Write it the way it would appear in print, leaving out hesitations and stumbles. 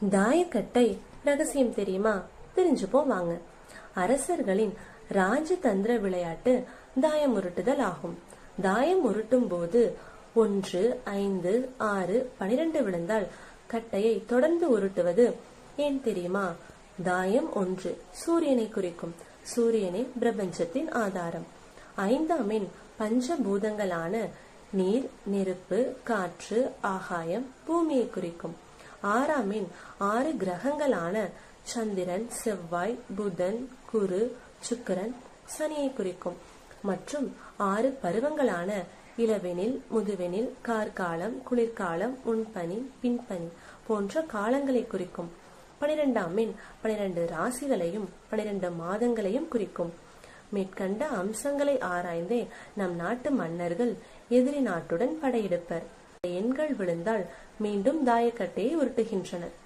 தாயக்கட்டை ரகசியம் தெரியுமா? தெரிஞ்சுப்போம் வாங்க. அரசர்களின் ராஜதந்திர விளையாட்டு தாயம் உருட்டுதல் ஆகும். தாயம் உருட்டும் போது 1, 5, 6, 12 விழுந்தால் கட்டையை தொடர்ந்து உருட்டுவது ஏன் தெரியுமா? தாயம் 1 சூரியனை குறிக்கும். சூரியனே பிரபஞ்சத்தின் ஆதாரம். 5ஆம் எண் பஞ்சபூதங்களான நீர், நெருப்பு, காற்று, ஆகாயம், பூமியை குறிக்கும். 6ஆம் எண் 6 கிரகங்களான சந்திரன், செவ்வாய், புதன், குரு, சுக்கிரன், சனியை குறிக்கும். மற்றும் 6 பருவங்களான இளவெனில், முதுவெனில், கார்காலம், குளிர்காலம், முன்பனி, பின்பனி போன்ற காலங்களை குறிக்கும். 12ஆம் எண் 12 ராசிகளையும் 12 மாதங்களையும் குறிக்கும். மேற்கண்ட அம்சங்களை ஆராய்ந்தே நம் நாட்டு மன்னர்கள் எதிரி நாட்டுடன் படையெடுப்பர். எண்கள் விழுந்தால் மீண்டும் தாயக்கட்டையை உருட்டுகின்றனர்.